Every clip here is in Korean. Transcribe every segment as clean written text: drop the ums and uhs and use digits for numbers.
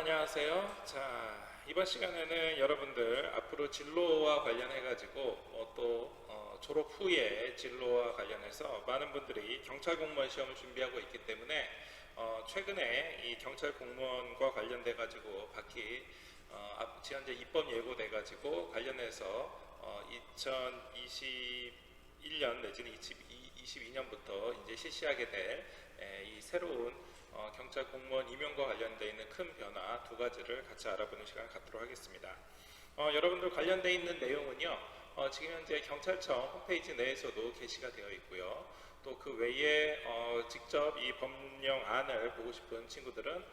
안녕하세요. 자, 이번 시간에는 여러분들 앞으로 진로와 관련해 가지고 졸업 후에 진로와 관련해서 많은 분들이 경찰 공무원 시험을 준비하고 있기 때문에 최근에 이 경찰 공무원과 관련돼 가지고 지난주에 입법 예고돼 가지고 관련해서 2021년 내지는 2022년부터 이제 실시하게 될 이 새로운 경찰 공무원 임용과 관련되어 있는 큰 변화 두 가지를 같이 알아보는 시간을 갖도록 하겠습니다. 여러분들 관련되어 있는 내용은요, 지금 현재 경찰청 홈페이지 내에서도 게시가 되어 있고요. 또 그 외에 직접 이 법령안을 보고 싶은 친구들은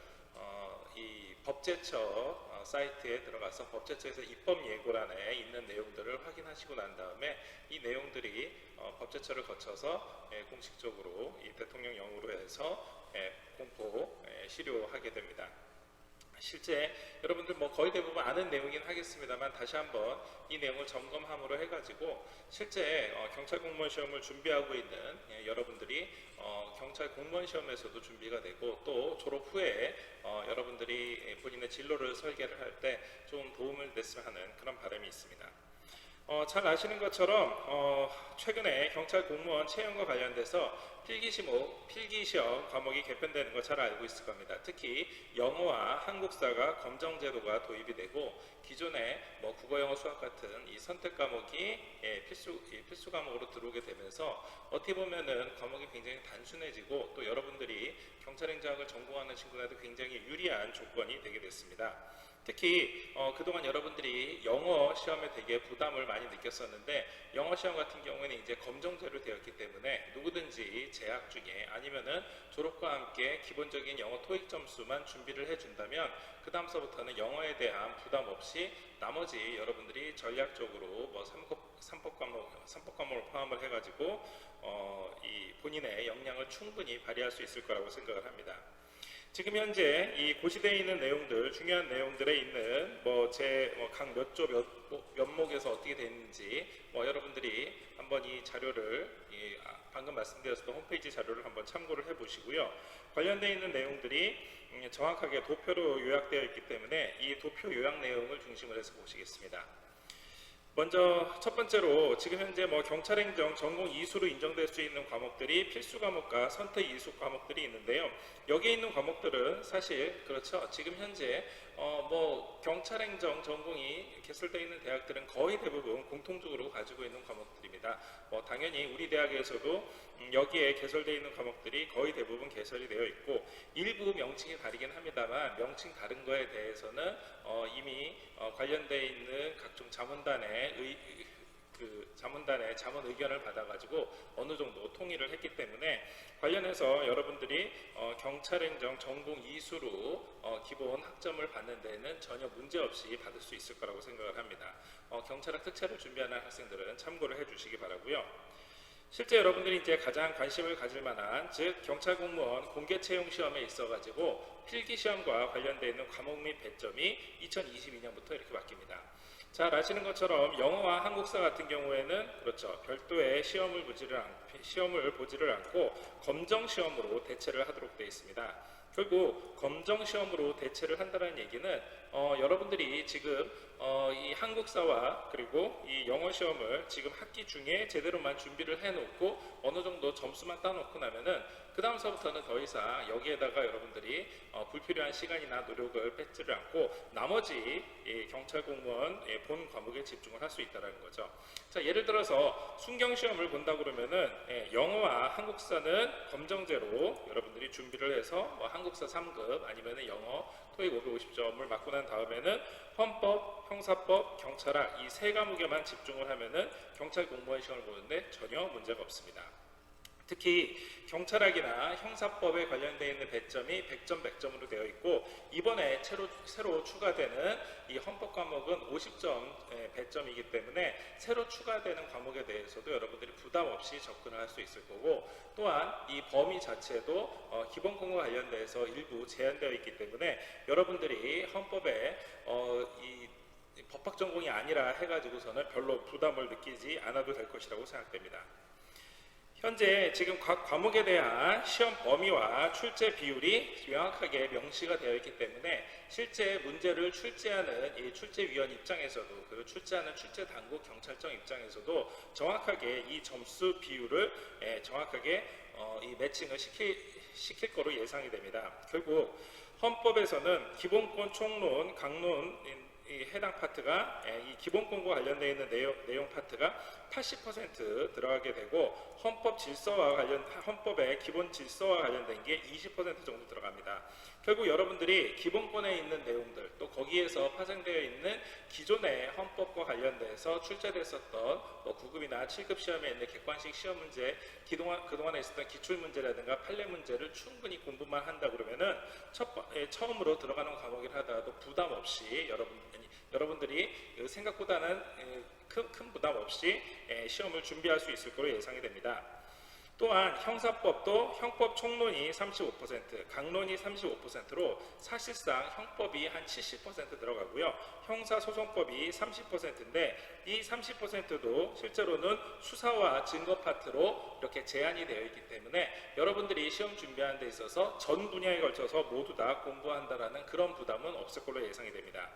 이 법제처 사이트에 들어가서 법제처에서 입법 예고란에 있는 내용들을 확인하시고 난 다음에 이 내용들이 법제처를 거쳐서 공식적으로 이 대통령령으로 해서 실효하게 됩니다. 실제 여러분들 거의 대부분 아는 내용이긴 하겠습니다만 다시 한번 이 내용을 점검함으로 해가지고 실제 경찰 공무원 시험을 준비하고 있는 여러분들이 경찰 공무원 시험에서도 준비가 되고 또 졸업 후에 여러분들이 본인의 진로를 설계를 할 때 좀 도움을 됐으면 하는 그런 바람이 있습니다. 잘 아시는 것처럼 최근에 경찰 공무원 채용과 관련돼서 필기시험 과목이 개편되는 거 잘 알고 있을 겁니다. 특히 영어와 한국사가 검정제도가 도입이 되고 기존에 국어, 영어, 수학 같은 이 선택 과목이 필수 과목으로 들어오게 되면서 어떻게 보면은 과목이 굉장히 단순해지고 또 여러분들이 경찰행정학을 전공하는 친구들한테 굉장히 유리한 조건이 되게 됐습니다. 특히 그동안 여러분들이 영어 시험에 되게 부담을 많이 느꼈었는데 영어 시험 같은 경우에는 이제 검정제로 되었기 때문에 누구든지 재학 중에 아니면은 졸업과 함께 기본적인 영어 토익 점수만 준비를 해준다면 그 다음서부터는 영어에 대한 부담 없이 나머지 여러분들이 전략적으로 삼법 과목을 포함을 해가지고 이 본인의 역량을 충분히 발휘할 수 있을 거라고 생각을 합니다. 지금 현재 이 고시되어 있는 내용들, 중요한 내용들에 있는 각 몇 조 몇 목에서 어떻게 되는지 여러분들이 한번 이 자료를 방금 말씀드렸던 홈페이지 자료를 한번 참고를 해보시고요. 관련되어 있는 내용들이 정확하게 도표로 요약되어 있기 때문에 이 도표 요약 내용을 중심으로 해서 보시겠습니다. 먼저 첫 번째로 지금 현재 경찰행정 전공 이수로 인정될 수 있는 과목들이 필수 과목과 선택 이수 과목들이 있는데요. 여기에 있는 과목들은 사실 그렇죠. 지금 현재 경찰행정 전공이 개설되어 있는 대학들은 거의 대부분 공통적으로 가지고 있는 과목들입니다. 당연히 우리 대학에서도 여기에 개설되어 있는 과목들이 거의 대부분 개설이 되어 있고 일부 명칭이 다르긴 합니다만 명칭 다른 거에 대해서는 이미 관련되어 있는 각종 자문단의 자문 의견을 받아가지고 어느 정도 통일을 했기 때문에 관련해서 여러분들이 경찰행정 전공 이수로 기본 학점을 받는 데는 전혀 문제없이 받을 수 있을 거라고 생각을 합니다. 경찰학 특채를 준비하는 학생들은 참고를 해주시기 바라고요. 실제 여러분들이 이제 가장 관심을 가질 만한 즉 경찰 공무원 공개 채용 시험에 있어가지고 필기 시험과 관련되어 있는 과목 및 배점이 2022년부터 이렇게 바뀝니다. 잘 아시는 것처럼 영어와 한국사 같은 경우에는 그렇죠. 별도의 시험을 보지를 않고 검정 시험으로 대체를 하도록 되어 있습니다. 결국 검정 시험으로 대체를 한다는 얘기는 여러분들이 지금 이 한국사와 그리고 이 영어 시험을 지금 학기 중에 제대로만 준비를 해놓고 어느 정도 점수만 따놓고 나면은 그 다음서부터는 더 이상 여기에다가 여러분들이 불필요한 시간이나 노력을 뺏지를 않고 나머지 경찰 공무원 본 과목에 집중을 할 수 있다는 거죠. 자, 예를 들어서 순경 시험을 본다 그러면은 영어와 한국사는 검정제로 여러분들이 준비를 해서 한국사 3급 아니면은 영어 토익 550점을 맞고 난 다음에는 헌법, 형사법, 경찰학 이 세 과목에만 집중을 하면은 경찰 공무원 시험을 보는데 전혀 문제가 없습니다. 특히 경찰학이나 형사법에 관련되어 있는 배점이 100점 100점으로 되어 있고 이번에 새로 추가되는 이 헌법 과목은 50점 배점이기 때문에 새로 추가되는 과목에 대해서도 여러분들이 부담 없이 접근을 할 수 있을 거고 또한 이 범위 자체도 기본권과 관련돼서 일부 제한되어 있기 때문에 여러분들이 헌법에 이 법학 전공이 아니라 해가지고서는 별로 부담을 느끼지 않아도 될 것이라고 생각됩니다. 현재 지금 각 과목에 대한 시험 범위와 출제 비율이 명확하게 명시가 되어 있기 때문에 실제 문제를 출제하는 이 출제위원 입장에서도, 그리고 출제하는 출제당국 경찰청 입장에서도 정확하게 이 점수 비율을 정확하게 이 매칭을 시킬 거로 예상이 됩니다. 결국 헌법에서는 기본권, 총론, 강론 이 해당 파트가 이 기본권과 관련되어 있는 내용 파트가 80% 들어가게 되고, 헌법의 기본 질서와 관련된 게 20% 정도 들어갑니다. 결국 여러분들이 기본권에 있는 내용들, 또 거기에서 파생되어 있는 기존의 헌법과 관련돼서 출제됐었던 9급이나 7급 시험에 있는 객관식 시험 문제, 그동안에 있었던 기출 문제라든가 판례 문제를 충분히 공부만 한다 그러면은 처음으로 들어가는 과목이라 하더라도 부담 없이 여러분들이 생각보다는 큰 부담 없이 시험을 준비할 수 있을 것으로 예상이 됩니다. 또한 형사법도 형법 총론이 35%, 강론이 35%로 사실상 형법이 한 70% 들어가고요. 형사소송법이 30%인데 이 30%도 실제로는 수사와 증거 파트로 이렇게 제한이 되어 있기 때문에 여러분들이 시험 준비하는 데 있어서 전 분야에 걸쳐서 모두 다 공부한다라는 그런 부담은 없을 걸로 예상이 됩니다.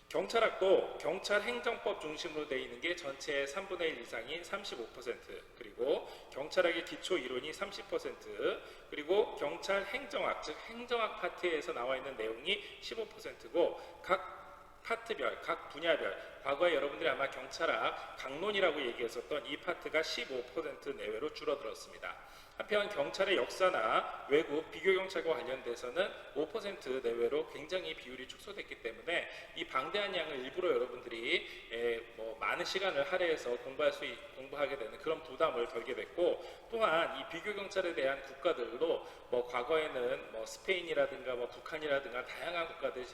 경찰학도 경찰행정법 중심으로 되어 있는 게 전체의 3분의 1 이상인 35%, 그리고 경찰학의 기초 이론이 30%, 그리고 경찰행정학, 즉 행정학 파트에서 나와 있는 내용이 15%고 각 파트별, 각 분야별, 과거에 여러분들이 아마 경찰학 강론이라고 얘기했었던 이 파트가 15% 내외로 줄어들었습니다. 한편 경찰의 역사나 외국 비교경찰과 관련돼서는 5% 내외로 굉장히 비율이 축소됐기 때문에 이 방대한 양을 일부러 여러분들이 많은 시간을 할애해서 공부하게 되는 그런 부담을 덜게 됐고, 또한 이 비교경찰에 대한 국가들도 과거에는 스페인이라든가 북한이라든가 다양한 국가들이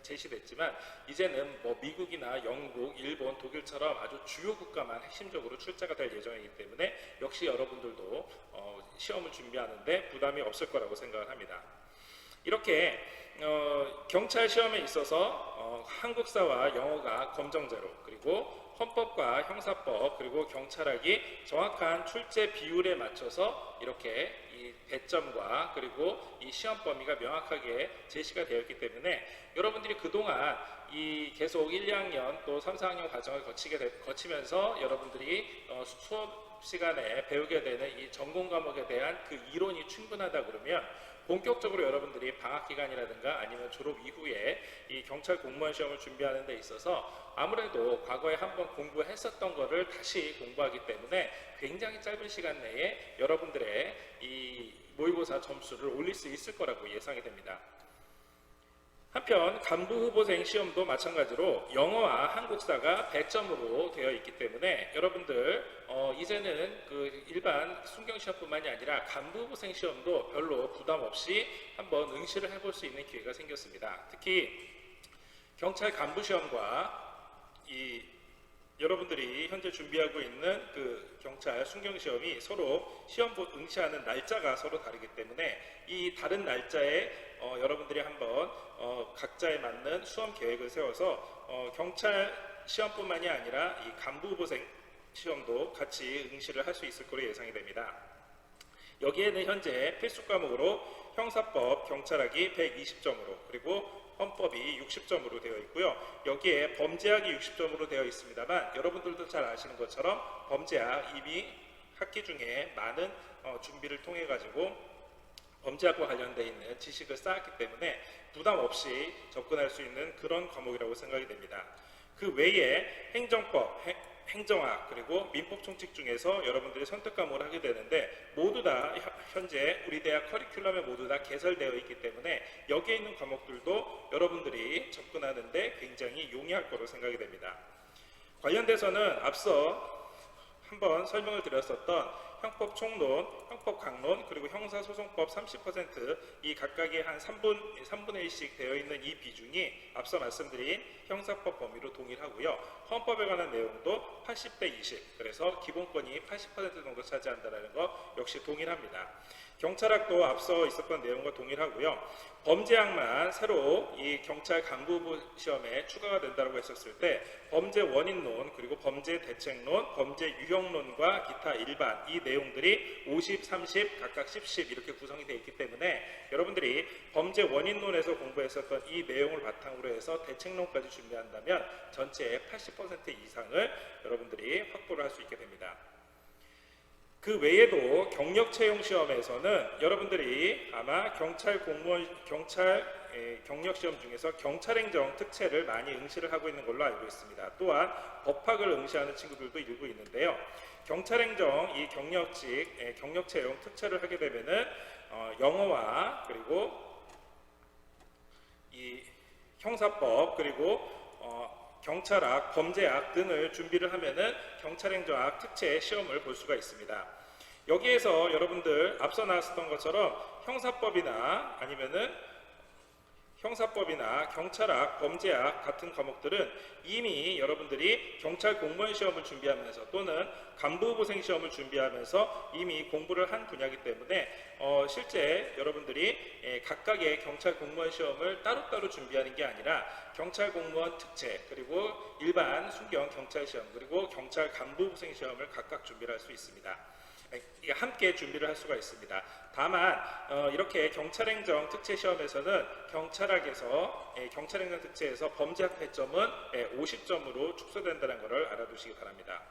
제시됐지만 이제는 미국이나 영국, 일본, 독일처럼 아주 주요 국가만 핵심적으로 출제가 될 예정이기 때문에 역시 여러분들도 시험을 준비하는데 부담이 없을 거라고 생각을 합니다. 이렇게 경찰 시험에 있어서 한국사와 영어가 검정제로, 그리고 헌법과 형사법, 그리고 경찰학이 정확한 출제 비율에 맞춰서 이렇게 이 배점과 그리고 이 시험 범위가 명확하게 제시가 되었기 때문에 여러분들이 그동안 이 계속 1, 2학년 또 3, 4학년 과정을 거치면서 여러분들이 수업 시간에 배우게 되는 이 전공 과목에 대한 그 이론이 충분하다 그러면 본격적으로 여러분들이 방학 기간이라든가 아니면 졸업 이후에 이 경찰 공무원 시험을 준비하는 데 있어서 아무래도 과거에 한번 공부했었던 거를 다시 공부하기 때문에 굉장히 짧은 시간 내에 여러분들의 이 모의고사 점수를 올릴 수 있을 거라고 예상이 됩니다. 한편 간부 후보생 시험도 마찬가지로 영어와 한국사가 100점으로 되어 있기 때문에 여러분들 이제는 그 일반 순경 시험뿐만이 아니라 간부 후보생 시험도 별로 부담 없이 한번 응시를 해볼 수 있는 기회가 생겼습니다. 특히 경찰 간부 시험과 이 여러분들이 현재 준비하고 있는 그 경찰 순경 시험이 서로 시험 응시하는 날짜가 서로 다르기 때문에 이 다른 날짜에 여러분들이 한번 각자에 맞는 수험 계획을 세워서 경찰 시험뿐만이 아니라 이 간부 후보생 시험도 같이 응시를 할 수 있을 것으로 예상이 됩니다. 여기에는 현재 필수 과목으로 형사법, 경찰학이 120점으로, 그리고 헌법이 60점으로 되어 있고요. 여기에 범죄학이 60점으로 되어 있습니다만 여러분들도 잘 아시는 것처럼 범죄학 이미 학기 중에 많은 준비를 통해 가지고 범죄학과 관련되어 있는 지식을 쌓았기 때문에 부담 없이 접근할 수 있는 그런 과목이라고 생각이 됩니다. 그 외에 행정법, 행정학, 그리고 민법 총칙 중에서 여러분들이 선택 과목을 하게 되는데 모두 다 현재 우리 대학 커리큘럼에 모두 다 개설되어 있기 때문에 여기에 있는 과목들도 여러분들이 접근하는데 굉장히 용이할 거로 생각이 됩니다. 관련돼서는 앞서 한번 설명을 드렸었던 형법 총론, 형법 강론, 그리고 형사소송법 30%이 각각의 한 3분의 1씩 되어 있는 이 비중이 앞서 말씀드린 형사법 범위로 동일하고요. 헌법에 관한 내용도 80대 20, 그래서 기본권이 80% 정도 차지한다는 거 역시 동일합니다. 경찰학도 앞서 있었던 내용과 동일하고요. 범죄학만 새로 이 경찰 간부부 시험에 추가가 된다고 했었을 때 범죄 원인론, 그리고 범죄 대책론, 범죄 유형론과 기타 일반 이 내용들이 50, 30, 각각 10, 10 이렇게 구성이 되어 있기 때문에 여러분들이 범죄 원인론에서 공부했었던 이 내용을 바탕으로 해서 대책론까지 준비한다면 전체의 80% 이상을 여러분들이 확보를 할 수 있게 됩니다. 그 외에도 경력 채용 시험에서는 여러분들이 아마 경찰 경력 시험 중에서 경찰행정 특채를 많이 응시를 하고 있는 걸로 알고 있습니다. 또한 법학을 응시하는 친구들도 일부 있는데요. 경찰행정 이 경력직 경력 채용 특채를 하게 되면은 영어와 그리고 이 형사법 그리고 경찰학, 범죄학 등을 준비를 하면은 경찰행정학 특채 시험을 볼 수가 있습니다. 여기에서 여러분들 앞서 나왔었던 것처럼 형사법이나 경찰학, 범죄학 같은 과목들은 이미 여러분들이 경찰 공무원 시험을 준비하면서 또는 간부후보생 시험을 준비하면서 이미 공부를 한 분야이기 때문에 실제 여러분들이 각각의 경찰 공무원 시험을 따로따로 준비하는 게 아니라 경찰 공무원 특채 그리고 일반 순경 경찰 시험 그리고 경찰 간부후보생 시험을 각각 준비를 할 수 있습니다. 함께 준비를 할 수가 있습니다. 다만 이렇게 경찰행정 특채 시험에서는 경찰학에서 경찰행정 특채에서 범죄학 배점은 50점으로 축소된다는 것을 알아두시기 바랍니다.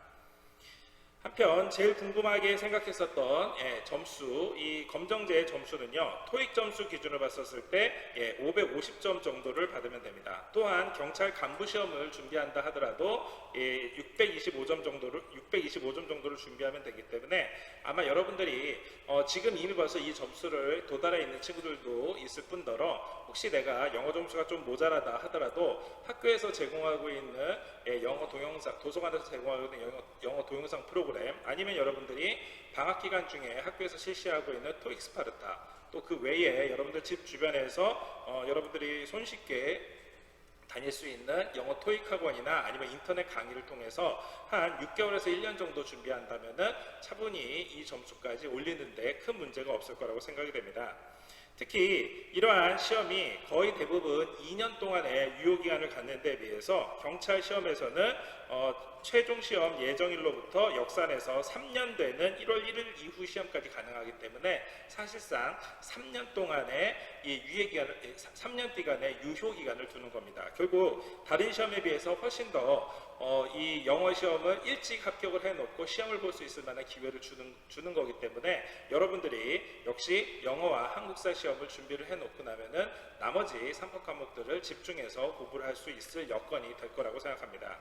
한편 제일 궁금하게 생각했었던 점수, 이 검정제 점수는요 토익 점수 기준으로 봤었을 때 550점 정도를 받으면 됩니다. 또한 경찰 간부 시험을 준비한다 하더라도 625점 정도를 준비하면 되기 때문에 아마 여러분들이 지금 이미 벌써 이 점수를 도달해 있는 친구들도 있을 뿐더러 혹시 내가 영어 점수가 좀 모자라다 하더라도 학교에서 제공하고 있는 영어 동영상, 도서관에서 제공하고 있는 영어 동영상 프로그램 아니면 여러분들이 방학 기간 중에 학교에서 실시하고 있는 토익 스파르타 또 그 외에 여러분들 집 주변에서 여러분들이 손쉽게 다닐 수 있는 영어 토익 학원이나 아니면 인터넷 강의를 통해서 한 6개월에서 1년 정도 준비한다면은 차분히 이 점수까지 올리는데 큰 문제가 없을 거라고 생각이 됩니다. 특히 이러한 시험이 거의 대부분 2년 동안의 유효기간을 갖는 데 비해서 경찰 시험에서는 최종 시험 예정일로부터 역산해서 3년 되는 1월 1일 이후 시험까지 가능하기 때문에 사실상 3년 동안의 이 유예기간을 3년 기간의 유효기간을 두는 겁니다. 결국 다른 시험에 비해서 훨씬 더 이 영어 시험을 일찍 합격을 해놓고 시험을 볼 수 있을 만한 기회를 주는 거기 때문에 여러분들이 역시 영어와 한국사 시험을 준비를 해놓고 나면은 나머지 3법 과목들을 집중해서 공부를 할 수 있을 여건이 될 거라고 생각합니다.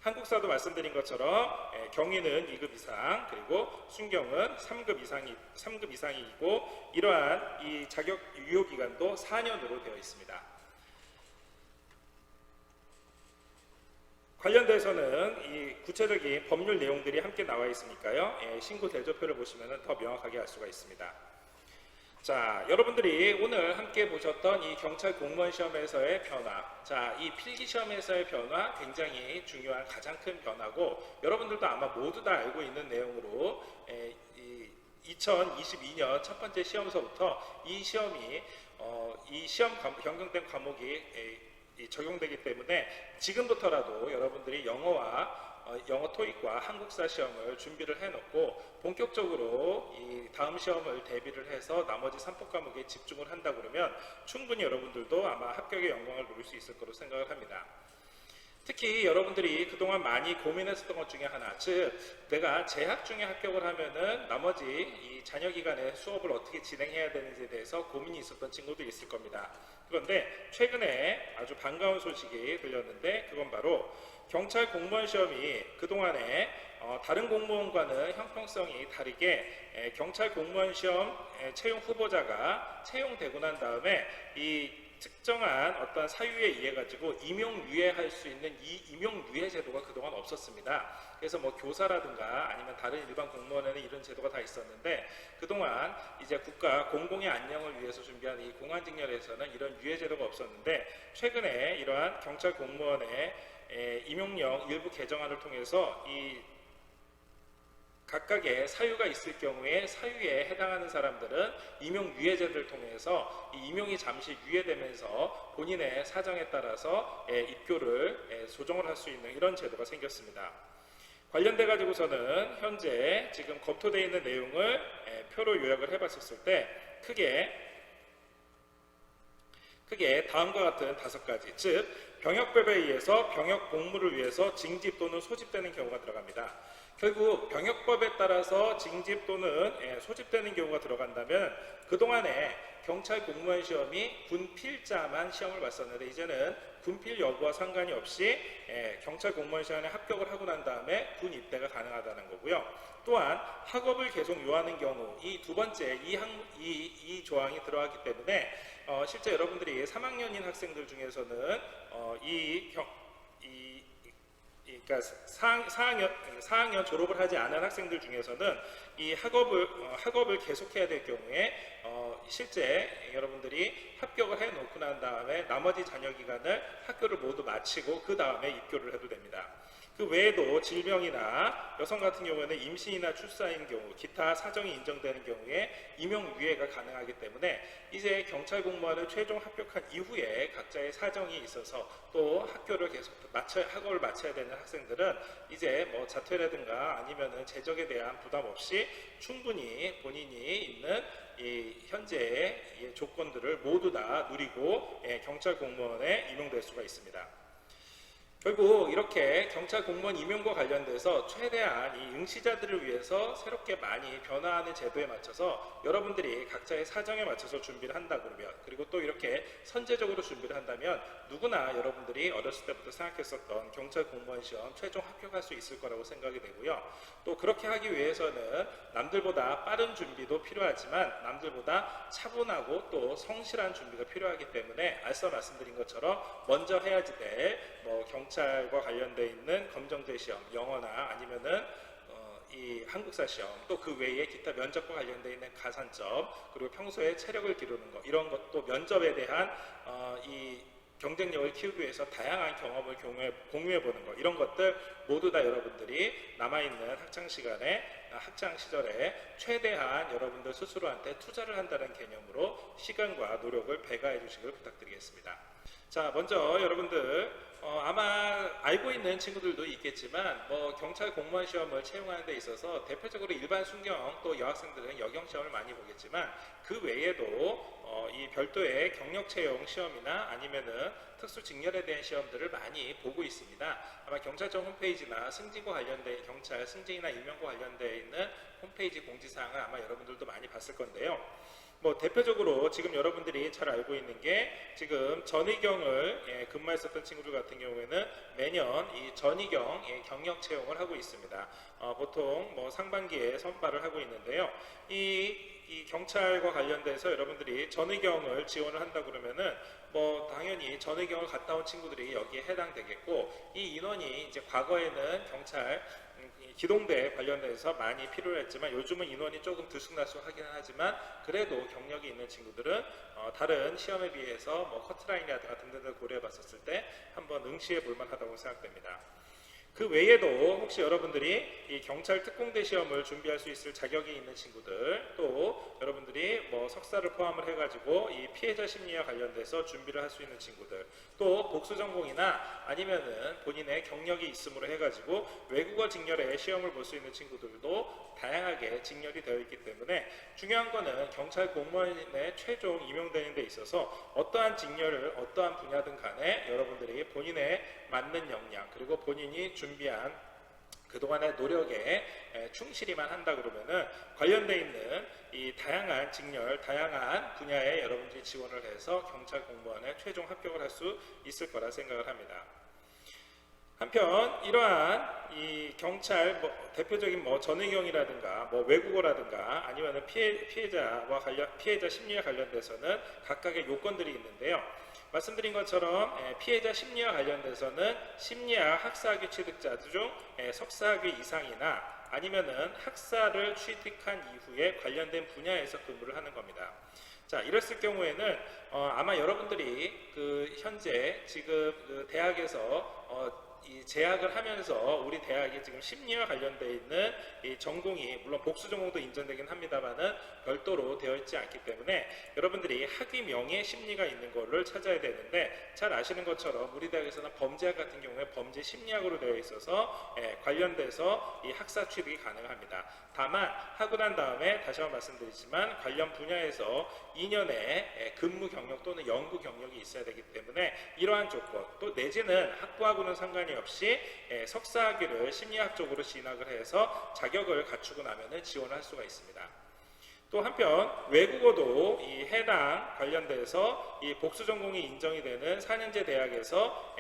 한국사도 말씀드린 것처럼 경위는 2급 이상 그리고 순경은 3급 이상이고 이러한 이 자격 유효 기간도 4년으로 되어 있습니다. 관련돼서는 이 구체적인 법률 내용들이 함께 나와 있으니까요. 신고 대조표를 보시면 더 명확하게 알 수가 있습니다. 자, 여러분들이 오늘 함께 보셨던 이 경찰 공무원 시험에서의 변화, 자, 이 필기 시험에서의 변화 굉장히 중요한 가장 큰 변화고 여러분들도 아마 모두 다 알고 있는 내용으로 2022년 첫 번째 시험서부터 이 시험이 이 시험 변경된 과목이 적용되기 때문에 지금부터라도 여러분들이 영어 토익과 한국사 시험을 준비를 해놓고 본격적으로 이 다음 시험을 대비를 해서 나머지 3법 과목에 집중을 한다 그러면 충분히 여러분들도 아마 합격의 영광을 누릴 수 있을 거로 생각을 합니다. 특히 여러분들이 그동안 많이 고민했었던 것 중에 하나, 즉 내가 재학 중에 합격을 하면은 나머지 이 잔여 기간에 수업을 어떻게 진행해야 되는지에 대해서 고민이 있었던 친구도 있을 겁니다. 그런데 최근에 아주 반가운 소식이 들렸는데 그건 바로 경찰 공무원 시험이 그동안에 다른 공무원과는 형평성이 다르게 경찰 공무원 시험 채용 후보자가 채용되고 난 다음에 이 특정한 어떤 사유에 의해 가지고 임용유예할 수 있는 이 임용유예 제도가 그동안 없었습니다. 그래서 뭐 교사라든가 아니면 다른 일반 공무원에는 이런 제도가 다 있었는데 그동안 이제 국가 공공의 안녕을 위해서 준비한 이 공안직렬에서는 이런 유예 제도가 없었는데 최근에 이러한 경찰 공무원의 임용령 일부 개정안을 통해서 이 각각의 사유가 있을 경우에 사유에 해당하는 사람들은 임용 유예제를 통해서 이 임용이 잠시 유예되면서 본인의 사정에 따라서 입교를 조정을 할 수 있는 이런 제도가 생겼습니다. 관련돼 가지고서는 현재 지금 검토되어 있는 내용을 표로 요약을 해봤었을 때 크게 다음과 같은 5가지, 즉 병역법에 의해서 병역 복무를 위해서 징집 또는 소집되는 경우가 들어갑니다. 결국 병역법에 따라서 징집 또는 소집되는 경우가 들어간다면 그동안에 경찰 공무원 시험이 군필자만 시험을 봤었는데 이제는 군필 여부와 상관이 없이 경찰 공무원 시험에 합격을 하고 난 다음에 군 입대가 가능하다는 거고요. 또한 학업을 계속 요하는 경우, 이 두 번째 이 조항이 들어가기 때문에 실제 여러분들이 3학년인 학생들 중에서는 그러니까 4학년 졸업을 하지 않은 학생들 중에서는 이 학업을 계속해야 될 경우에 실제 여러분들이 합격을 해놓고 난 다음에 나머지 잔여 기간을 학교를 모두 마치고 그 다음에 입교를 해도 됩니다. 그 외에도 질병이나 여성 같은 경우에는 임신이나 출산인 경우, 기타 사정이 인정되는 경우에 임용유예가 가능하기 때문에 이제 경찰 공무원을 최종 합격한 이후에 각자의 사정이 있어서 또 학교를 계속 학업을 마쳐야 되는 학생들은 이제 뭐 자퇴라든가 아니면은 재적에 대한 부담 없이 충분히 본인이 있는 이 현재의 조건들을 모두 다 누리고 경찰 공무원에 임용될 수가 있습니다. 결국 이렇게 경찰 공무원 임용과 관련돼서 최대한 이 응시자들을 위해서 새롭게 많이 변화하는 제도에 맞춰서 여러분들이 각자의 사정에 맞춰서 준비를 한다 그러면, 그리고 또 이렇게 선제적으로 준비를 한다면 누구나 여러분들이 어렸을 때부터 생각했었던 경찰 공무원 시험 최종 합격할 수 있을 거라고 생각이 되고요. 또 그렇게 하기 위해서는 남들보다 빠른 준비도 필요하지만 남들보다 차분하고 또 성실한 준비가 필요하기 때문에 앞서 말씀드린 것처럼 먼저 해야지 될 경찰과 관련되어 있는 검정대 시험, 영어나 아니면은 이 한국사 시험, 또 그 외에 기타 면접과 관련되어 있는 가산점, 그리고 평소에 체력을 기르는 것, 이런 것도 면접에 대한 이 경쟁력을 키우기 위해서 다양한 경험을 공유해 보는 것, 이런 것들 모두 다 여러분들이 남아있는 학창 시절에 최대한 여러분들 스스로한테 투자를 한다는 개념으로 시간과 노력을 배가해 주시길 부탁드리겠습니다. 자, 먼저 여러분들 아마 알고 있는 친구들도 있겠지만 경찰 공무원 시험을 채용하는 데 있어서 대표적으로 일반 순경 또 여학생들은 여경 시험을 많이 보겠지만 그 외에도 이 별도의 경력 채용 시험이나 아니면은 특수 직렬에 대한 시험들을 많이 보고 있습니다. 아마 경찰청 홈페이지나 승진과 관련된 경찰 승진이나 임명과 관련되어 있는 홈페이지 공지사항을 아마 여러분들도 많이 봤을 건데요. 대표적으로 지금 여러분들이 잘 알고 있는 게 지금 전의경을 근무했었던 친구들 같은 경우에는 매년 이 전의경 경력 채용을 하고 있습니다. 보통 상반기에 선발을 하고 있는데요. 이 경찰과 관련돼서 여러분들이 전의경을 지원을 한다 그러면은 당연히 전의경을 갔다 온 친구들이 여기에 해당되겠고, 이 인원이 이제 과거에는 경찰 기동대 관련돼서 많이 필요했지만 요즘은 인원이 조금 들쑥날쑥하긴 하지만 그래도 경력이 있는 친구들은 다른 시험에 비해서 커트라인이라든가 등등을 고려해 봤었을 때 한번 응시해 볼 만하다고 생각됩니다. 그 외에도 혹시 여러분들이 이 경찰 특공대 시험을 준비할 수 있을 자격이 있는 친구들, 또 여러분들이 석사를 포함을 해가지고 이 피해자 심리와 관련돼서 준비를 할 수 있는 친구들, 또 복수 전공이나 아니면은 본인의 경력이 있음으로 해가지고 외국어 직렬에 시험을 볼 수 있는 친구들도 다양하게 직렬이 되어 있기 때문에 중요한 거는 경찰 공무원에 최종 임용되는 데 있어서 어떠한 직렬을 어떠한 분야든 간에 여러분들이 본인의 맞는 역량, 그리고 본인이 준비한 그동안의 노력에 충실히만 한다 그러면은 관련되어 있는 이 다양한 직렬, 다양한 분야에 여러분들이 지원을 해서 경찰 공무원에 최종 합격을 할 수 있을 거라 생각을 합니다. 한편 이러한 이 경찰 대표적인 전의경이라든가 외국어라든가 아니면 피해자 심리와 관련돼서는 각각의 요건들이 있는데요. 말씀드린 것처럼 피해자 심리와 관련돼서는 심리학 학사학위 취득자 중 석사학위 이상이나 아니면은 학사를 취득한 이후에 관련된 분야에서 근무를 하는 겁니다. 자, 이랬을 경우에는 아마 여러분들이 현재 지금 대학에서 이 재학을 하면서 우리 대학이 지금 심리와 관련되어 있는 이 전공이 물론 복수 전공도 인정되긴 합니다만은 별도로 되어 있지 않기 때문에 여러분들이 학위명에 심리가 있는 거를 찾아야 되는데, 잘 아시는 것처럼 우리 대학에서는 범죄학 같은 경우에 범죄 심리학으로 되어 있어서 관련돼서 이 학사 취득이 가능합니다. 다만 하고 난 다음에 다시 한번 말씀드리지만 관련 분야에서 2년의 근무 경력 또는 연구 경력이 있어야 되기 때문에 이러한 조건, 또 내지는 학부하고는 상관이 없이 석사학위를 심리학 쪽으로 진학을 해서 자격을 갖추고 나면은 지원할 수가 있습니다. 또 한편 외국어도 이 해당 관련돼서 이 복수 전공이 인정이 되는 4년제 대학에서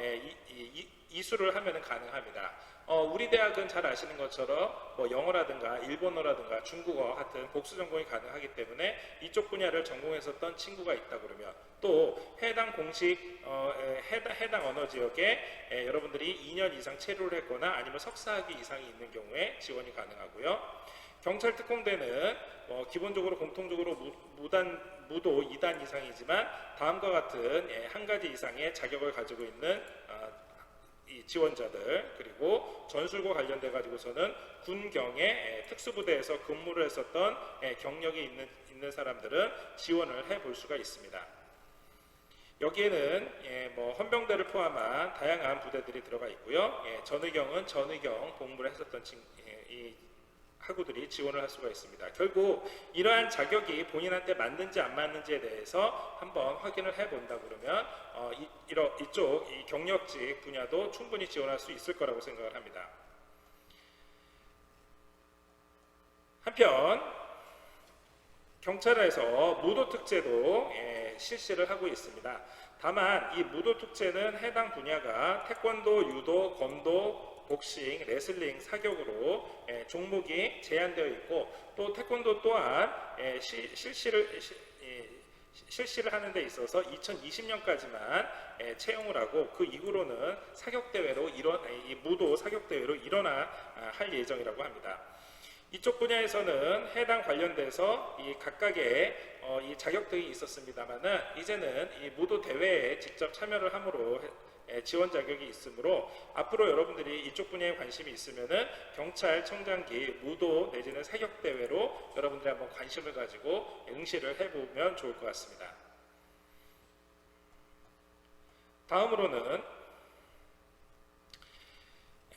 이수를 하면은 가능합니다. 우리 대학은 잘 아시는 것처럼 뭐 영어라든가 일본어라든가 중국어 같은 복수 전공이 가능하기 때문에 이쪽 분야를 전공했었던 친구가 있다 그러면 또 해당 공식 해당 언어 지역에 여러분들이 2년 이상 체류를 했거나 아니면 석사학위 이상이 있는 경우에 지원이 가능하고요. 경찰 특공대는 기본적으로 공통적으로 무도 2단 이상이지만 다음과 같은 한 가지 이상의 자격을 가지고 있는 이 지원자들, 그리고 전술과 관련돼 가지고서는 군경의 특수부대에서 근무를 했었던 경력이 있는 사람들은 지원을 해볼 수가 있습니다. 여기에는 뭐 헌병대를 포함한 다양한 부대들이 들어가 있고요. 전의경은 전의경 복무를 했었던 이 학우들이 지원을 할 수가 있습니다. 결국 이러한 자격이 본인한테 맞는지 안 맞는지에 대해서 한번 확인을 해본다 그러면 이쪽 이 경력직 분야도 충분히 지원할 수 있을 거라고 생각을 합니다. 한편 경찰에서 무도특채도 실시를 하고 있습니다. 다만 이 무도특채는 해당 분야가 태권도, 유도, 검도, 복싱, 레슬링, 사격으로 종목이 제한되어 있고, 또 태권도 또한 실시를 하는 데 있어서 2020년까지만 채용을 하고 그 이후로는 사격대회로 이 무도 사격대회로 할 예정이라고 합니다. 이쪽 분야에서는 해당 관련돼서 이 각각의 이 자격들이 있었습니다만은 이제는 이 무도 대회에 직접 참여를 함으로 지원 자격이 있으므로 앞으로 여러분들이 이쪽 분야에 관심이 있으면은 경찰청장기 무도 내지는 사격 대회로 여러분들이 한번 관심을 가지고 응시를 해보면 좋을 것 같습니다. 다음으로는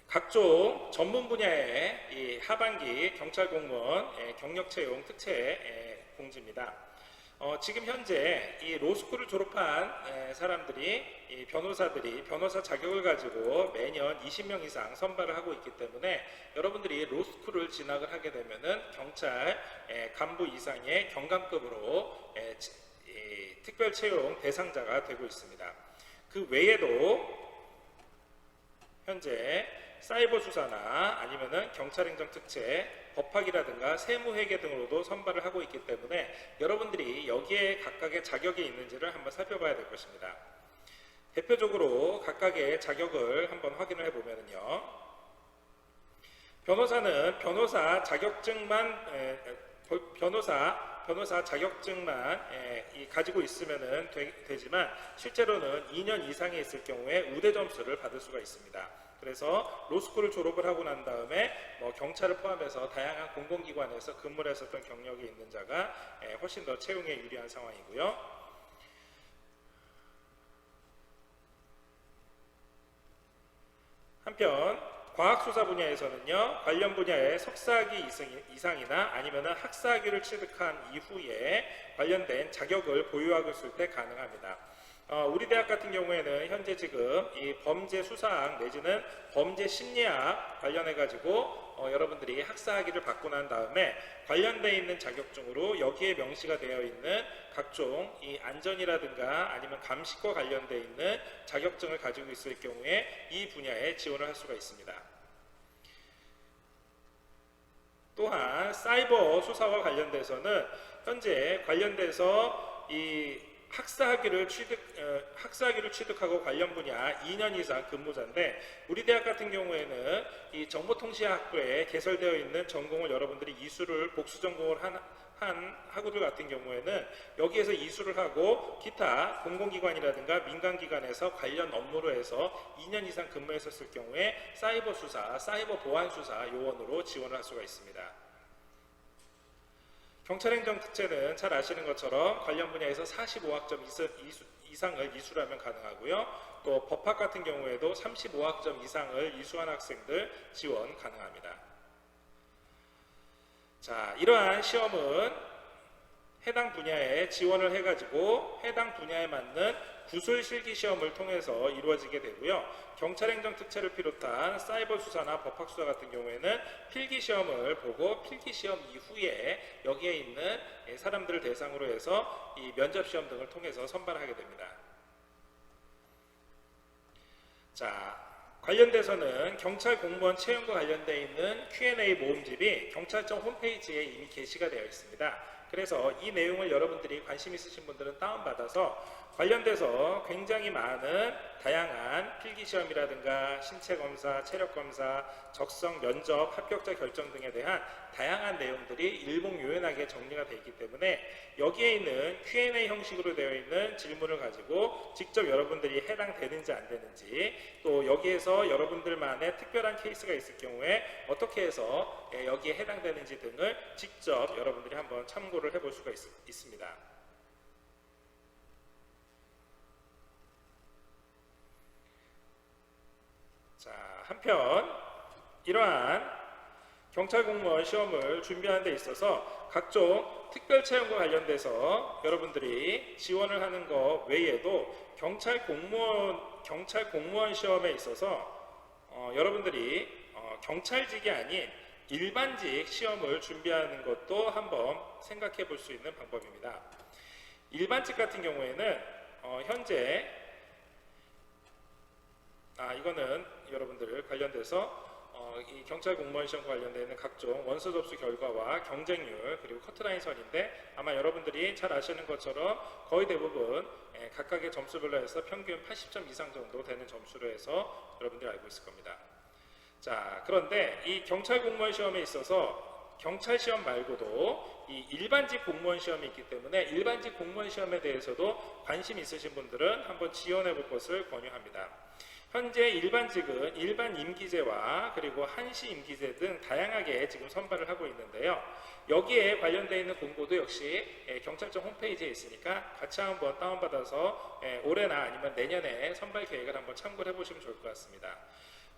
각종 전문 분야의 이 하반기 경찰 공무원 경력 채용 특채 공지입니다. 지금 현재 이 로스쿨을 졸업한 사람들이, 이 변호사들이 변호사 자격을 가지고 매년 20명 이상 선발을 하고 있기 때문에 여러분들이 로스쿨을 진학을 하게 되면은 경찰 간부 이상의 경감급으로 특별 채용 대상자가 되고 있습니다. 그 외에도 현재 사이버 수사나 아니면은 경찰행정 특채, 법학이라든가 세무회계 등으로도 선발을 하고 있기 때문에 여러분들이 여기에 각각의 자격이 있는지를 한번 살펴봐야 될 것입니다. 대표적으로 각각의 자격을 한번 확인을 해보면요. 변호사는 변호사 자격증만 가지고 있으면 되지만 실제로는 2년 이상이 있을 경우에 우대 점수를 받을 수가 있습니다. 그래서 로스쿨을 졸업을 하고 난 다음에 경찰을 포함해서 다양한 공공기관에서 근무를 했었던 경력이 있는 자가 훨씬 더 채용에 유리한 상황이고요. 한편 과학수사 분야에서는요, 관련 분야의 석사학위 이상이나 아니면 학사학위를 취득한 이후에 관련된 자격을 보유하고 있을 때 가능합니다. 우리 대학 같은 경우에는 현재 지금 이 범죄 수사학 내지는 범죄 심리학 관련해 가지고 여러분들이 학사학위를 받고 난 다음에 관련되어 있는 자격증으로 여기에 명시가 되어 있는 각종 이 안전이라든가 아니면 감식과 관련되어 있는 자격증을 가지고 있을 경우에 이 분야에 지원을 할 수가 있습니다. 또한 사이버 수사와 관련돼서는 현재 관련돼서 이 학사학위를 취득하고 관련 분야 2년 이상 근무자인데, 우리 대학 같은 경우에는 이 정보통신학부에 개설되어 있는 전공을 여러분들이 이수를 복수 전공을 한 학우들 같은 경우에는 여기에서 이수를 하고 기타 공공기관이라든가 민간기관에서 관련 업무로 해서 2년 이상 근무했었을 경우에 사이버 수사, 사이버 보안 수사 요원으로 지원을 할 수가 있습니다. 경찰행정 특채는 잘 아시는 것처럼 관련 분야에서 45학점 이상을 이수하면 가능하고요. 또 법학 같은 경우에도 35학점 이상을 이수한 학생들 지원 가능합니다. 자, 이러한 시험은 해당 분야에 지원을 해가지고 해당 분야에 맞는 구술 실기 시험을 통해서 이루어지게 되고요. 경찰행정 특채를 비롯한 사이버 수사나 법학 수사 같은 경우에는 필기 시험을 보고 필기 시험 이후에 여기에 있는 사람들을 대상으로 해서 이 면접 시험 등을 통해서 선발하게 됩니다. 자, 관련돼서는 경찰 공무원 채용과 관련되어 있는 Q&A 모음집이 경찰청 홈페이지에 이미 게시가 되어 있습니다. 그래서 이 내용을 여러분들이 관심 있으신 분들은 다운받아서 관련돼서 굉장히 많은 다양한 필기시험이라든가 신체검사, 체력검사, 적성, 면접, 합격자 결정 등에 대한 다양한 내용들이 일목요연하게 정리가 되어 있기 때문에 여기에 있는 Q&A 형식으로 되어 있는 질문을 가지고 직접 여러분들이 해당되는지 안 되는지, 또 여기에서 여러분들만의 특별한 케이스가 있을 경우에 어떻게 해서 여기에 해당되는지 등을 직접 여러분들이 한번 참고를 해볼 수가 있습니다. 자, 한편 이러한 경찰 공무원 시험을 시험하는 데 있어서 각종 특별 채용과 관련돼서 여러분들이 지원을 하는 것 외에도 경찰 공무원 시험에 있어서 여러분들이 경찰직이 아닌 일반직 시험을 준비하는 것도 한번 생각해 볼 수 있는 방법입니다. 일반직 같은 경우에는 현재 이거는 여러분들 관련돼서 이 경찰 공무원 시험 관련되어 있는 각종 원서 접수 결과와 경쟁률 그리고 커트라인 선인데, 아마 여러분들이 잘 아시는 것처럼 거의 대부분 각각의 점수별로 해서 평균 80점 이상 정도 되는 점수로 해서 여러분들이 알고 있을 겁니다. 자, 그런데 이 경찰 공무원 시험에 있어서 경찰 시험 말고도 이 일반직 공무원 시험이 있기 때문에 일반직 공무원 시험에 대해서도 관심 있으신 분들은 한번 지원해 볼 것을 권유합니다. 현재 일반직은 일반 임기제와 그리고 한시 임기제 등 다양하게 지금 선발을 하고 있는데요. 여기에 관련되어 있는 공고도 역시 경찰청 홈페이지에 있으니까 같이 한번 다운받아서 올해나 아니면 내년에 선발 계획을 한번 참고를 해보시면 좋을 것 같습니다.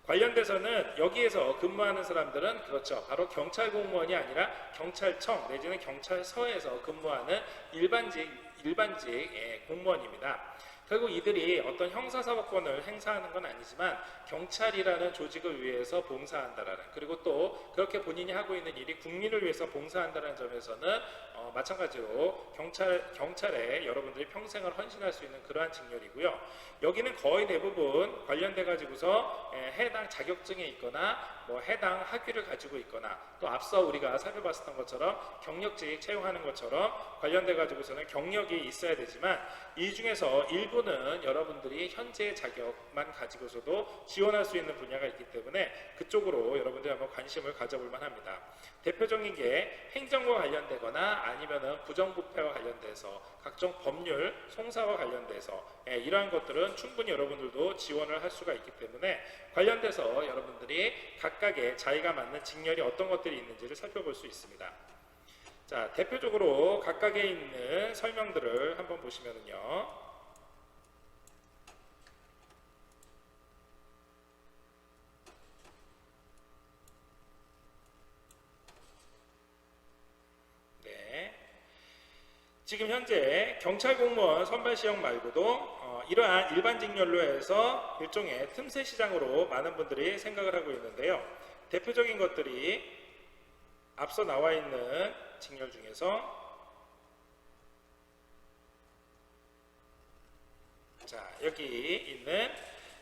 관련돼서는 여기에서 근무하는 사람들은 그렇죠, 바로 경찰 공무원이 아니라 경찰청 내지는 경찰서에서 근무하는 일반직 공무원입니다. 결국 이들이 어떤 형사사법권을 행사하는 건 아니지만 경찰이라는 조직을 위해서 봉사한다라는, 그리고 또 그렇게 본인이 하고 있는 일이 국민을 위해서 봉사한다는 점에서는 마찬가지로 경찰에 여러분들이 평생을 헌신할 수 있는 그러한 직렬이고요. 여기는 거의 대부분 관련돼 가지고서 해당 자격증에 있거나 해당 학위를 가지고 있거나, 또 앞서 우리가 살펴봤었던 것처럼 경력직 채용하는 것처럼 관련돼 가지고서는 경력이 있어야 되지만, 이 중에서 일부는 여러분들이 현재 자격만 가지고서도 지원할 수 있는 분야가 있기 때문에 그쪽으로 여러분들이 한번 관심을 가져볼 만합니다. 대표적인 게 행정과 관련되거나 아니면은 부정부패와 관련돼서 각종 법률, 송사와 관련돼서 이러한 것들은 충분히 여러분들도 지원을 할 수가 있기 때문에 관련돼서 여러분들이 각각의 자기가 맞는 직렬이 어떤 것들이 있는지를 살펴볼 수 있습니다. 자, 대표적으로 각각에 있는 설명들을 한번 보시면은요. 지금 현재 경찰 공무원 선발 시험 말고도 이러한 일반 직렬로 해서 일종의 틈새 시장으로 많은 분들이 생각을 하고 있는데요. 대표적인 것들이 앞서 나와 있는 직렬 중에서 자, 여기 있는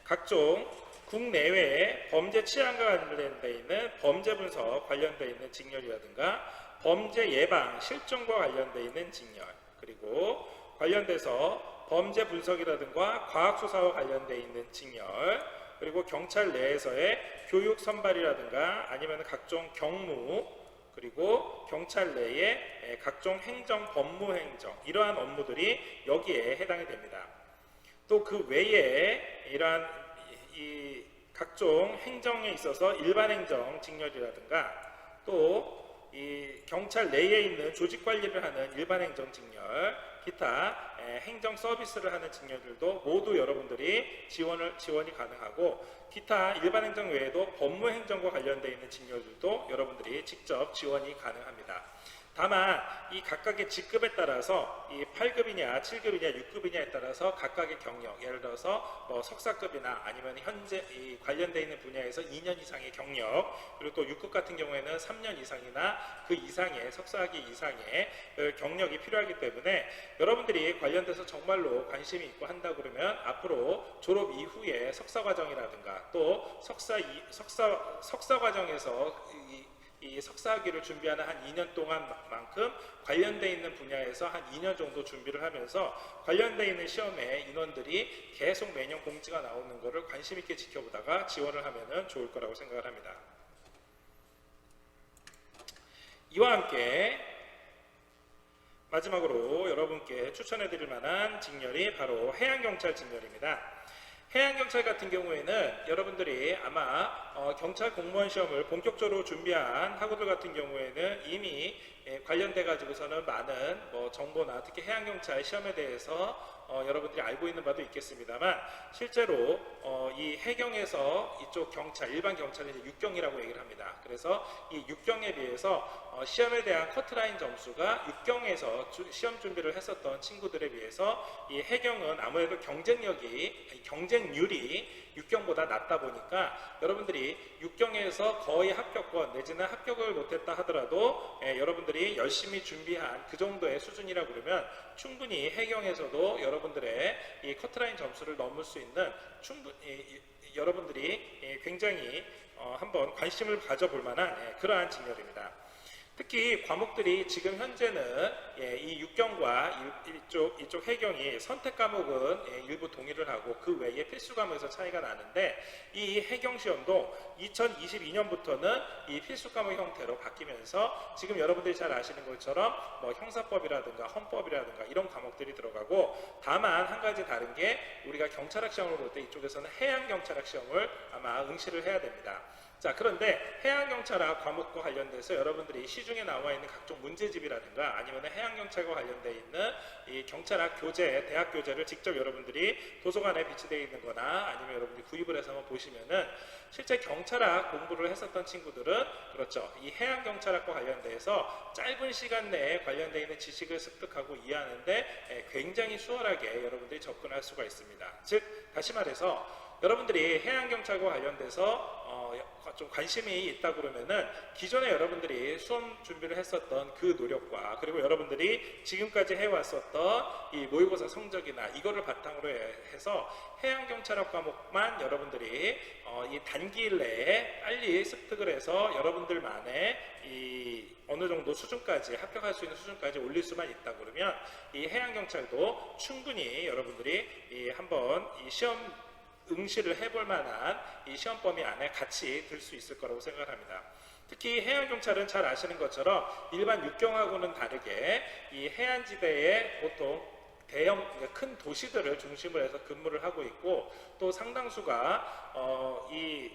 각종 국내외의 범죄 치안과 관련되어 있는 범죄 분석 관련되어 있는 직렬이라든가 범죄 예방 실종과 관련되어 있는 직렬, 그리고 관련돼서 범죄 분석이라든가 과학 수사와 관련되어 있는 직렬, 그리고 경찰 내에서의 교육 선발이라든가 아니면 각종 경무, 그리고 경찰 내의 각종 행정, 법무행정 이러한 업무들이 여기에 해당이 됩니다. 또 그 외에 이러한 이 각종 행정에 있어서 일반 행정 직렬이라든가 또 이 경찰 내에 있는 조직 관리를 하는 일반 행정 직렬, 기타 행정 서비스를 하는 직렬들도 모두 여러분들이 지원이 가능하고, 기타 일반 행정 외에도 법무 행정과 관련되어 있는 직렬들도 여러분들이 직접 지원이 가능합니다. 다만 이 각각의 직급에 따라서 이 8급이냐 7급이냐 6급이냐에 따라서 각각의 경력, 예를 들어서 뭐 석사급이나 아니면 현재 이 관련되어 있는 분야에서 2년 이상의 경력, 그리고 또 6급 같은 경우에는 3년 이상이나 그 이상의 석사학위 이상의 경력이 필요하기 때문에 여러분들이 관련돼서 정말로 관심이 있고 한다 그러면 앞으로 졸업 이후에 석사 과정이라든가 또 석사 과정에서 이 석사학위를 준비하는 한 2년 동안만큼 관련되어 있는 분야에서 한 2년 정도 준비를 하면서 관련되어 있는 시험에 인원들이 계속 매년 공지가 나오는 것을 관심 있게 지켜보다가 지원을 하면 좋을 거라고 생각을 합니다. 이와 함께 마지막으로 여러분께 추천해 드릴 만한 직렬이 바로 해양경찰 직렬입니다. 해양경찰 같은 경우에는 여러분들이 아마 경찰 공무원 시험을 본격적으로 준비한 학우들 같은 경우에는 이미 관련돼 가지고서는 많은 정보나 특히 해양경찰 시험에 대해서 여러분들이 알고 있는 바도 있겠습니다만, 실제로 이 해경에서 이쪽 경찰, 일반 경찰은 이제 육경이라고 얘기를 합니다. 그래서 이 육경에 비해서 시험에 대한 커트라인 점수가 육경에서 시험 준비를 했었던 친구들에 비해서 이 해경은 아무래도 경쟁률이 육경보다 낮다 보니까 여러분들이 육경에서 거의 합격권 내지는 합격을 못했다 하더라도 여러분들이 열심히 준비한 그 정도의 수준이라 그러면 충분히 해경에서도 여러분들의 이 커트라인 점수를 넘을 수 있는 여러분들이 굉장히 한번 관심을 가져볼 만한 그러한 직렬입니다. 특히 과목들이 지금 현재는 이 육경과 이쪽 해경이 선택 과목은 일부 동의를 하고 그 외에 필수 과목에서 차이가 나는데, 이 해경 시험도 2022년부터는 이 필수 과목 형태로 바뀌면서 지금 여러분들이 잘 아시는 것처럼 뭐 형사법이라든가 헌법이라든가 이런 과목들이 들어가고, 다만 한 가지 다른 게 우리가 경찰학 시험을 볼 때 이쪽에서는 해양경찰학 시험을 아마 응시를 해야 됩니다. 자, 그런데 해양경찰학 과목과 관련돼서 여러분들이 시중에 나와 있는 각종 문제집이라든가 아니면 해양경찰과 관련되어 있는 이 경찰학 교재, 대학 교재를 직접 여러분들이 도서관에 비치되어 있는 거나 아니면 여러분들이 구입을 해서 한번 보시면은 실제 경찰학 공부를 했었던 친구들은 그렇죠, 이 해양경찰학과 관련돼서 짧은 시간 내에 관련되어 있는 지식을 습득하고 이해하는데 굉장히 수월하게 여러분들이 접근할 수가 있습니다. 즉, 다시 말해서 여러분들이 해양경찰과 관련돼서 좀 관심이 있다 그러면은 기존에 여러분들이 수험 준비를 했었던 그 노력과 그리고 여러분들이 지금까지 해왔었던 이 모의고사 성적이나 이거를 바탕으로 해서 해양경찰학 과목만 여러분들이 이 단기일 내에 빨리 습득을 해서 여러분들만의 이 어느 정도 수준까지 합격할 수 있는 수준까지 올릴 수만 있다 그러면 이 해양경찰도 충분히 여러분들이 한번 이 시험 응시를 해볼 만한 이 시험 범위 안에 같이 들 수 있을 거라고 생각을 합니다. 특히 해양경찰은 잘 아시는 것처럼 일반 육경하고는 다르게 이 해안지대에 보통 큰 도시들을 중심으로 해서 근무를 하고 있고, 또 상당수가 이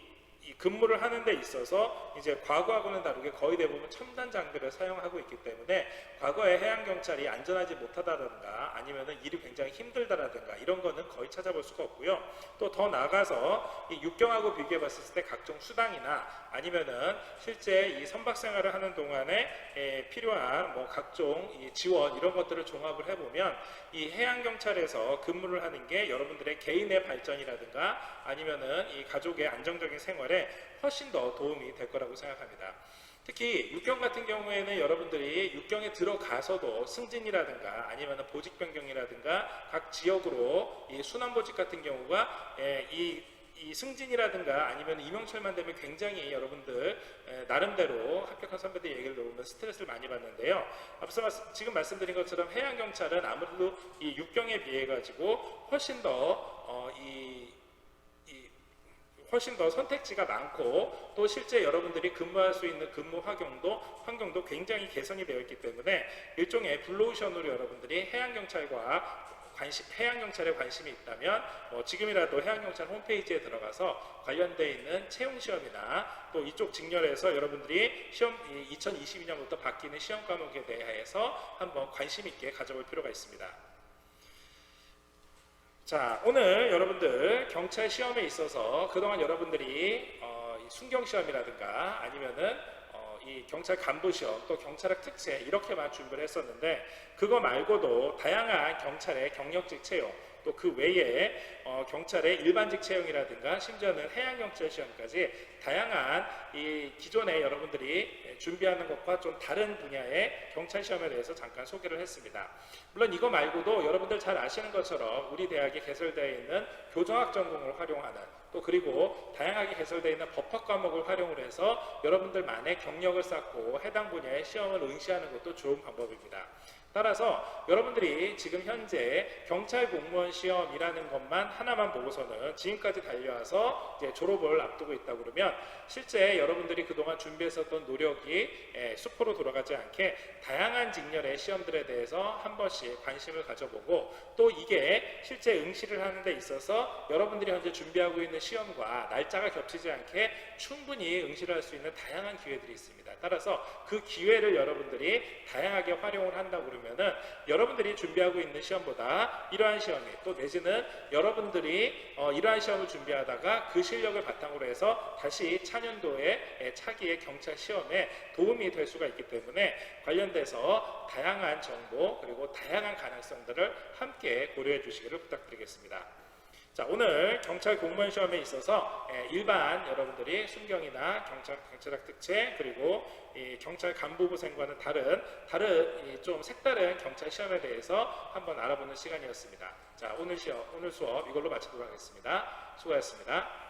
근무를 하는 데 있어서 이제 과거하고는 다르게 거의 대부분 첨단 장비를 사용하고 있기 때문에 과거에 해양경찰이 안전하지 못하다든가 아니면은 일이 굉장히 힘들다라든가 이런 거는 거의 찾아볼 수가 없고요. 또 더 나아가서 이 육경하고 비교해 봤을 때 각종 수당이나 아니면은 실제 이 선박 생활을 하는 동안에 필요한 뭐 각종 이 지원 이런 것들을 종합을 해보면 이 해양경찰에서 근무를 하는 게 여러분들의 개인의 발전이라든가 아니면은 이 가족의 안정적인 생활에 훨씬 더 도움이 될 거라고 생각합니다. 특히 육경 같은 경우에는 여러분들이 육경에 들어가서도 승진이라든가 아니면 보직 변경이라든가 각 지역으로 이 순환보직 같은 경우가 이 승진이라든가 아니면 임용철만 되면 굉장히 여러분들 나름대로 합격한 선배들 얘기를 들어보면 스트레스를 많이 받는데요. 앞서 지금 말씀드린 것처럼 해양경찰은 아무래도 이 육경에 비해 가지고 훨씬 더 훨씬 더 선택지가 많고 또 실제 여러분들이 근무할 수 있는 근무 환경도 굉장히 개선이 되어 있기 때문에 일종의 블루오션으로 여러분들이 해양경찰에 관심이 있다면 지금이라도 해양경찰 홈페이지에 들어가서 관련되어 있는 채용시험이나 또 이쪽 직렬에서 여러분들이 2022년부터 바뀌는 시험 과목에 대해서 한번 관심 있게 가져볼 필요가 있습니다. 자, 오늘 여러분들 경찰 시험에 있어서 그동안 여러분들이 순경시험이라든가 아니면은 이 경찰 간부 시험 또 경찰학 특채 이렇게만 준비를 했었는데 그거 말고도 다양한 경찰의 경력직 채용 또 그 외에 경찰의 일반직 채용이라든가 심지어는 해양경찰 시험까지 다양한 이 기존에 여러분들이 준비하는 것과 좀 다른 분야의 경찰 시험에 대해서 잠깐 소개를 했습니다. 물론 이거 말고도 여러분들 잘 아시는 것처럼 우리 대학에 개설되어 있는 교정학 전공을 활용하는 또 그리고 다양하게 개설되어 있는 법학 과목을 활용을 해서 여러분들만의 경력을 쌓고 해당 분야의 시험을 응시하는 것도 좋은 방법입니다. 따라서 여러분들이 지금 현재 경찰 공무원 시험이라는 것만 하나만 보고서는 지금까지 달려와서 이제 졸업을 앞두고 있다 그러면 실제 여러분들이 그동안 준비했었던 노력이 수포로 돌아가지 않게 다양한 직렬의 시험들에 대해서 한 번씩 관심을 가져보고 또 이게 실제 응시를 하는 데 있어서 여러분들이 현재 준비하고 있는 시험과 날짜가 겹치지 않게 충분히 응시를 할 수 있는 다양한 기회들이 있습니다. 따라서 그 기회를 여러분들이 다양하게 활용을 한다 그러면은 여러분들이 준비하고 있는 시험보다 이러한 시험이 또 내지는 여러분들이 이러한 시험을 준비하다가 그 실력을 바탕으로 해서 다시 차년도에 차기의 경찰 시험에 도움이 될 수가 있기 때문에 관련돼서 다양한 정보 그리고 다양한 가능성들을 함께 고려해 주시기를 부탁드리겠습니다. 자, 오늘 경찰 공무원 시험에 있어서 일반 여러분들이 순경이나 경찰학 특채 그리고 이 경찰 간부부생과는 다른 좀 색다른 경찰 시험에 대해서 한번 알아보는 시간이었습니다. 자, 오늘 수업 이걸로 마치도록 하겠습니다. 수고하셨습니다.